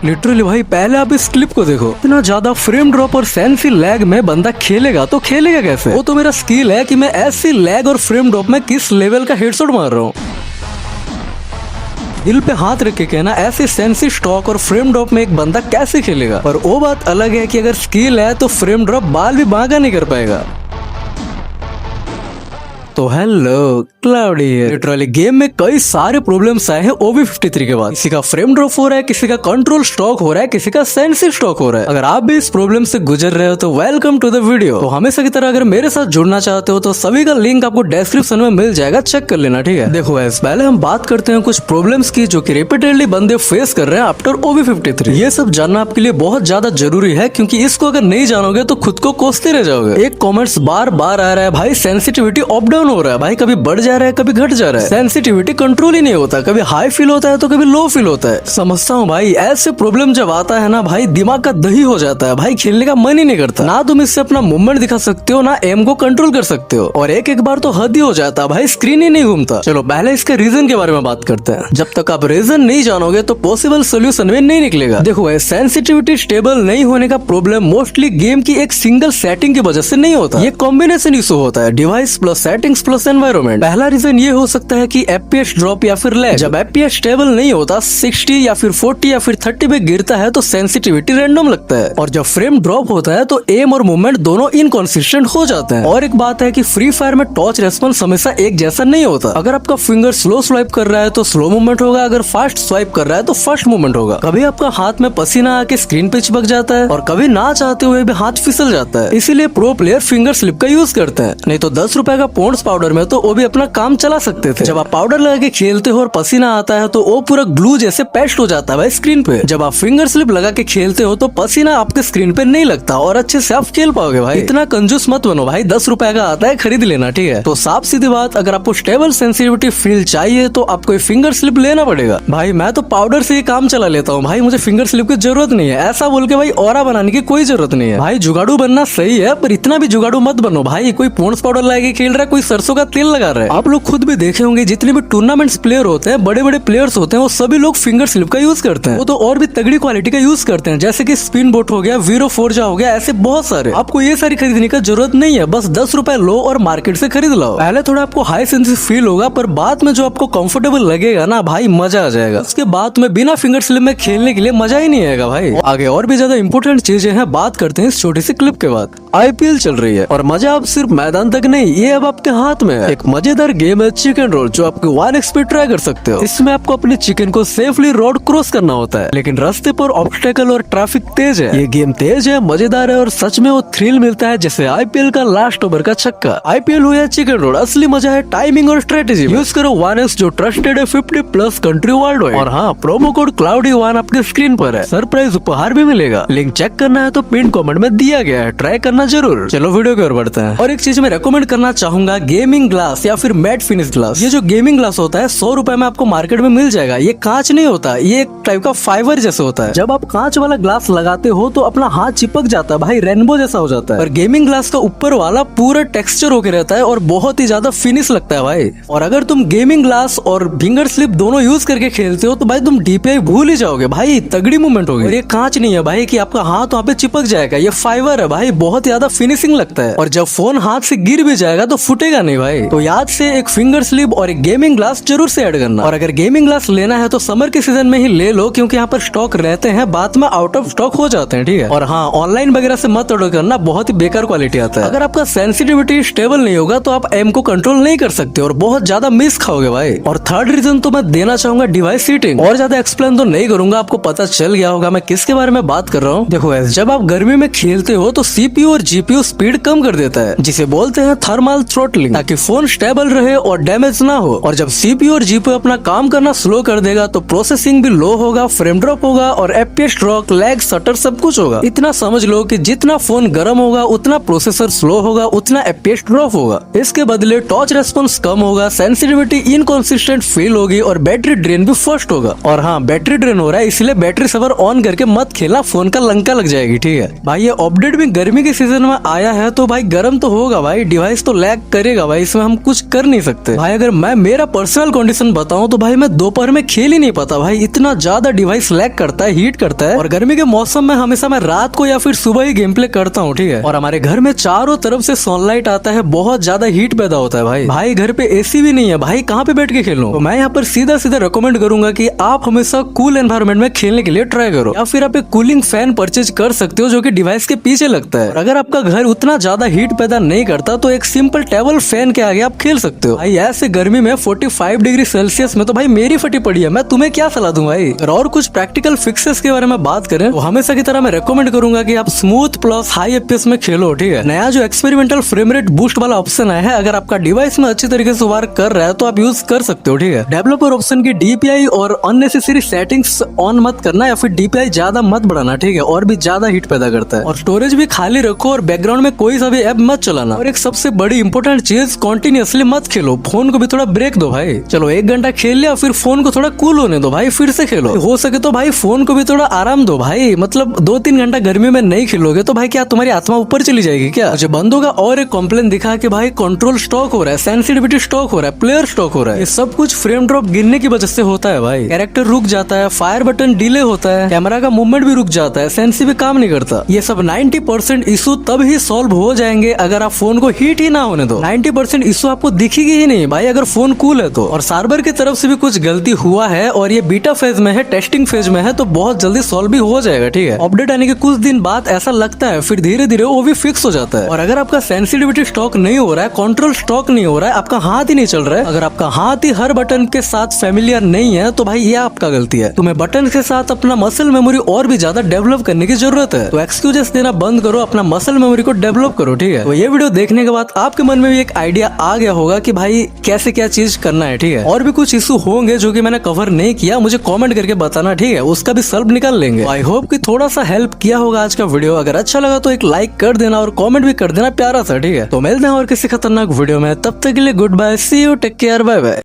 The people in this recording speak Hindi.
लिटरली भाई पहले आप इस क्लिप को देखो, इतना ज्यादा फ्रेम ड्रॉप और सेंसी लैग में बंदा खेलेगा तो खेलेगा कैसे? वो तो मेरा स्किल है कि मैं ऐसी लैग और फ्रेम ड्रॉप में किस लेवल का हेडशॉट मार रहा हूँ। दिल पे हाथ रख के कहना, ऐसे सेंसी स्टॉक और फ्रेम ड्रॉप में एक बंदा कैसे खेलेगा? पर वो बात अलग है कि अगर स्किल है तो फ्रेम ड्रॉप बाल भी बांका नहीं कर पाएगा। तो हेलो क्लाउडी है। लिटरली गेम में कई सारे प्रॉब्लम्स आए हैं OB53 के बाद। किसी का फ्रेम ड्रॉप हो रहा है, किसी का कंट्रोल स्टॉक हो रहा है, किसी का सेंसिटिव स्टॉक हो रहा है। अगर आप भी इस प्रॉब्लम से गुजर रहे हो तो वेलकम टू द वीडियो। तो हमेशा की तरह अगर मेरे साथ जुड़ना चाहते हो तो सभी का लिंक आपको डिस्क्रिप्शन में मिल जाएगा, चेक कर लेना, ठीक है। देखो गाइस, पहले हम बात करते हैं कुछ प्रॉब्लम्स की जो कि रिपीटेडली बंदे फेस कर रहे हैं आफ्टर OB53। ये सब जानना आपके लिए बहुत ज्यादा जरूरी है, क्योंकि इसको अगर नहीं जानोगे तो खुद को कोसते रह जाओगे। एक कॉमेंट्स बार बार आ रहा है, भाई सेंसिटिविटी अप डाउन हो रहा है, भाई कभी बढ़ जा रहा है कभी घट जा रहा है, सेंसिटिविटी कंट्रोल ही नहीं होता, कभी हाई फील होता है तो कभी लो फील होता है। समझता हूँ भाई, ऐसे प्रॉब्लम जब आता है ना भाई, दिमाग का दही हो जाता है भाई, खेलने का मन ही नहीं करता। ना तुम इससे अपना मूवमेंट दिखा सकते हो, ना एम को कंट्रोल कर सकते हो, और एक बार तो हद ही हो जाता है भाई, स्क्रीन ही नहीं घूमता। चलो पहले इसके रीजन के बारे में बात करते हैं। जब तक आप रीजन नहीं जानोगे तो पॉसिबल सोल्यूशन में नहीं निकलेगा। देखो सेंसिटिविटी स्टेबल नहीं होने का प्रॉब्लम मोस्टली गेम की एक सिंगल सेटिंग की वजह से नहीं होता, ये कॉम्बिनेशन इशू होता है, device plus settings plus environment. पहला रीजन ये हो सकता है कि FPS ड्रॉप या फिर लैग। जब FPS स्टेबल नहीं होता, 60 या फिर 40 या फिर 30 पे गिरता है तो सेंसिटिविटी रैंडम लगता है, और जब फ्रेम ड्रॉप होता है तो एम और मूवमेंट दोनों इनकंसिस्टेंट हो जाते हैं। और एक बात है कि फ्री फायर में टॉच रेस्पॉन्स हमेशा एक जैसा नहीं होता। अगर आपका फिंगर स्लो स्वाइप कर रहा है तो स्लो मूवमेंट होगा, अगर फास्ट स्वाइप कर रहा है तो फास्ट मूवमेंट होगा। कभी आपका हाथ में पसीना आके स्क्रीन पे चिपक जाता है, और कभी ना चाहते हुए भी हाथ फिसल जाता है। इसीलिए प्रो प्लेयर फिंगर स्लिप का यूज करते हैं, नहीं तो 10 रुपए का पॉन्ड्स पाउडर में तो वो भी अपना काम चला सकते थे। जब आप पाउडर लगा के खेलते हो और पसीना आता है तो वो पूरा ग्लू जैसे पेस्ट हो जाता है भाई स्क्रीन पे। जब आप फिंगर स्लिप लगा के खेलते हो तो पसीना आपके स्क्रीन पे नहीं लगता और अच्छे से आप खेल पाओगे भाई। इतना कंजूस मत बनो भाई, 10 रुपए का आता है, खरीद लेना, ठीक है। तो साफ सीधी बात, अगर आपको स्टेबल सेंसिटिविटी फील चाहिए तो आपको फिंगर स्लिप लेना पड़ेगा। भाई मैं तो पाउडर से ही काम चला लेता हूँ भाई, मुझे फिंगर स्लिप की जरूरत नहीं है, ऐसा बोल के भाई ऑरा बनाने की कोई जरूरत नहीं है। भाई जुगाड़ू बनना सही है, पर इतना भी जुगाड़ू मत बनो भाई। कोई पॉन्ड्स पाउडर लगा के खेल रहा है, कोई सरसों का तेल लगा रहा है। आप लोग खुद भी देखे होंगे, जितने भी टूर्नामेंट्स प्लेयर होते हैं, बड़े बड़े प्लेयर्स होते हैं, वो सभी लोग फिंगर स्लिप का यूज करते हैं। वो तो और भी तगड़ी क्वालिटी का यूज करते हैं, जैसे कि स्पिन बोट हो गया, वीरो फोर्जा हो गया, ऐसे बहुत सारे। आपको ये सारी खरीदने का जरूरत नहीं है, बस 10 रुपए लो और मार्केट से खरीद लो। पहले थोड़ा आपको हाई सेंसिटिव फील होगा, पर बाद में जो आपको कंफर्टेबल लगेगा ना भाई, मजा आ जाएगा। उसके बाद में बिना फिंगर स्लिप में खेलने के लिए मजा ही नहीं आएगा भाई। आगे और भी ज्यादा इंपोर्टेंट चीजें हैं, बात करते हैं इस छोटी सी क्लिप के बाद। IPL चल रही है और मजा अब सिर्फ मैदान तक नहीं, ये अब आपके हाथ में है। एक मजेदार गेम है चिकन रोल, जो आपको 1x पे ट्राई कर सकते हो। इसमें आपको अपने चिकन को सेफली रोड क्रॉस करना होता है, लेकिन रास्ते पर ऑब्स्टेकल और ट्रैफिक तेज है। ये गेम तेज है, मजेदार है और सच में वो थ्रिल मिलता है जैसे IPL का लास्ट ओवर का छक्का। IPL हो या चिकन रोल, असली मजा है टाइमिंग और स्ट्रेटेजी। यूज करो 1x जो ट्रस्टेड है 50+ कंट्री वर्ल्ड वाइड। और हाँ, प्रोमो कोड cloudy1 आपके स्क्रीन पर है, सरप्राइज उपहार भी मिलेगा। लिंक चेक करना है तो पिन कमेंट में दिया गया है, ट्राई करना जरूर। चलो वीडियो की ओर बढ़ते हैं। और एक चीज मैं रेकमेंड करना चाहूंगा, गेमिंग ग्लास या फिर मैट फिनिश ग्लास। ये जो गेमिंग ग्लास होता है 100 रुपए में आपको मार्केट में मिल जाएगा। ये कांच नहीं होता, ये एक टाइप का फाइबर जैसे होता है। जब आप कांच वाला ग्लास लगाते हो तो अपना हाथ चिपक जाता है भाई, रेनबो जैसा हो जाता है। और गेमिंग ग्लास का ऊपर वाला पूरा टेक्सचर होके रहता है और बहुत ही ज्यादा फिनिश लगता है भाई। और अगर तुम गेमिंग ग्लास और फिंगर स्लिप दोनों यूज करके खेलते हो तो भाई तुम DPI भूल ही जाओगे भाई, तगड़ी मूवमेंट होगी। और ये कांच नहीं है भाई कि आपका हाथ वहाँ पे चिपक जाएगा, ये फाइबर है भाई, बहुत ज्यादा फिनिशिंग लगता है। और जब फोन हाथ से गिर भी जाएगा तो फूटेगा नहीं भाई। तो याद से एक फिंगर स्लिप और एक गेमिंग ग्लास जरूर से ऐड करना। और अगर गेमिंग ग्लास लेना है तो समर के सीजन में ही ले लो, क्योंकि यहाँ पर स्टॉक रहते हैं, बाद में आउट ऑफ स्टॉक हो जाते हैं, ठीक है। और हाँ, ऑनलाइन वगैरह से मत ऑर्डर करना, बहुत ही बेकार क्वालिटी आता है। अगर आपका सेंसिटिविटी स्टेबल नहीं होगा तो आप एम को कंट्रोल नहीं कर सकते और बहुत ज्यादा मिस खाओगे भाई। और थर्ड रीजन तो मैं देना चाहूंगा डिवाइस सीटिंग। और ज्यादा एक्सप्लेन तो नहीं करूंगा, आपको पता चल गया होगा मैं किसके बारे में बात कर रहा हूँ। देखो जब आप गर्मी में खेलते हो तो CPU और GPU स्पीड कम कर देता है, जिसे बोलते हैं थर्मल थ्रोटलिंग, ताकि फोन स्टेबल रहे और डैमेज ना हो। और जब CPU और GPU अपना काम करना स्लो कर देगा तो प्रोसेसिंग भी लो होगा, फ्रेम ड्रॉप होगा और FPS ड्रॉप, लैग, शटर सब कुछ होगा। इतना समझ लो कि जितना फोन गर्म होगा उतना प्रोसेसर स्लो होगा, उतना FPS ड्रॉप होगा। इसके बदले टच रेस्पॉन्स कम होगा, सेंसिटिविटी इनकंसिस्टेंट फील होगी और बैटरी ड्रेन भी फर्स्ट होगा। और हाँ, बैटरी ड्रेन हो रहा है इसलिए बैटरी सेवर ऑन करके मत खेलना, फोन का लंका लग जाएगी, ठीक है भाई। ये अपडेट भी गर्मी के सीजन में आया है तो भाई गर्म तो होगा भाई, डिवाइस तो लैग करेगा। रहेगा भाई, इसमें हम कुछ कर नहीं सकते भाई। अगर मैं मेरा पर्सनल कंडीशन बताऊं तो भाई मैं दोपहर में खेल ही नहीं पाता भाई, इतना ज्यादा डिवाइस लैग करता है, हीट करता है। और गर्मी के मौसम में हमेशा मैं रात को या फिर सुबह ही गेम प्ले करता हूँ, ठीक है। और हमारे घर में चारों तरफ से सनलाइट आता है, बहुत ज्यादा हीट पैदा होता है भाई घर पे एसी भी नहीं है भाई, कहाँ पे बैठ के खेलूं। तो मैं यहाँ पर सीधा सीधा रिकमेंड करूंगा कि आप हमेशा कूल एनवायरनमेंट में खेलने के लिए ट्राई करो, या फिर आप एक कूलिंग फैन परचेज कर सकते हो जो कि डिवाइस के पीछे लगता है। और अगर आपका घर उतना ज्यादा हीट पैदा नहीं करता तो एक सिंपल टेबल फैन के आगे आप खेल सकते हो भाई। ऐसे गर्मी में 45 डिग्री सेल्सियस में तो भाई मेरी फटी पड़ी है, मैं तुम्हें क्या सलाह दूं भाई। और कुछ प्रैक्टिकल फिक्सेस के बारे में बात करें तो हमेशा की तरह मैं रेकमेंड करूंगा कि आप स्मूथ प्लस हाई एफपीएस में खेलो, ठीक है। नया जो एक्सपेरिमेंटल फ्रेम रेट बूस्ट वाला ऑप्शन आया है, अगर आपका डिवाइस में अच्छी तरीके से वर्क कर रहा है तो आप यूज कर सकते हो, ठीक है। डेवलपर ऑप्शन की डीपीआई और अननेसेसरी सेटिंग्स ऑन मत करना, या फिर डीपीआई ज्यादा मत बढ़ाना, ठीक है, और भी ज्यादा हीट पैदा करता है। और स्टोरेज भी खाली रखो और बैकग्राउंड में कोई सा भी ऐप मत चलाना। और एक सबसे बड़ी इंपॉर्टेंट चीज, कॉन्टिन्यूसली मत खेलो, फोन को भी थोड़ा ब्रेक दो भाई। चलो 1 घंटा खेल लिया, फिर फोन को थोड़ा कूल होने दो भाई, फिर से खेलो। हो सके तो भाई फोन को भी थोड़ा आराम दो भाई, मतलब 2-3 घंटा गर्मी में नहीं खेलोगे तो भाई क्या तुम्हारी आत्मा ऊपर चली जाएगी क्या। मुझे बंदों का और एक कॉम्प्लेन दिखा कि भाई कंट्रोल स्टॉक हो रहा है, सेंसिटिविटी स्टॉक हो रहा है, प्लेयर स्टॉक हो रहा है। ये सब कुछ फ्रेम ड्रॉप गिरने की वजह से होता है भाई। कैरेक्टर रुक जाता है, फायर बटन डिले होता है, कैमरा का मूवमेंट भी रुक जाता है, सेंसी भी काम नहीं करता। ये सब 90% इशू तब ही सॉल्व हो जाएंगे अगर आप फोन को हीट ही ना होने दो। 90% इशू आपको दिखेगी ही नहीं भाई अगर फोन कूल है तो। और सर्वर की तरफ से भी कुछ गलती हुआ है और ये बीटा फेज में है, टेस्टिंग फेज में है, तो बहुत जल्दी सॉल्व भी हो जाएगा, ठीक है। अपडेट आने के कुछ दिन बाद ऐसा लगता है, फिर धीरे धीरे वो भी फिक्स हो जाता है। और अगर आपका सेंसिटिविटी स्टॉक नहीं हो रहा है, कंट्रोल स्टॉक नहीं हो रहा है, आपका हाथ ही नहीं चल रहा है, अगर आपका हाथ ही हर बटन के साथ फेमिलियर नहीं है तो भाई ये आपका गलती है। तुम्हें बटन के साथ अपना मसल मेमोरी और भी ज्यादा डेवलप करने की जरूरत है। तो एक्सक्यूजेस देना बंद करो, अपना मसल मेमोरी को डेवलप करो, ठीक है। तो ये वीडियो देखने के बाद आपके मन में भी एक आइडिया आ गया होगा कि भाई कैसे क्या चीज करना है, ठीक है। और भी कुछ इशू होंगे जो कि मैंने कवर नहीं किया, मुझे कमेंट करके बताना, ठीक है, उसका भी सॉल्व निकाल लेंगे। आई होप कि थोड़ा सा हेल्प किया होगा आज का वीडियो। अगर अच्छा लगा तो एक लाइक कर देना और कमेंट भी कर देना प्यारा सा, ठीक है। तो मिलते हैं और किसी खतरनाक वीडियो में, तब तक के लिए goodbye, see you, take care, bye bye.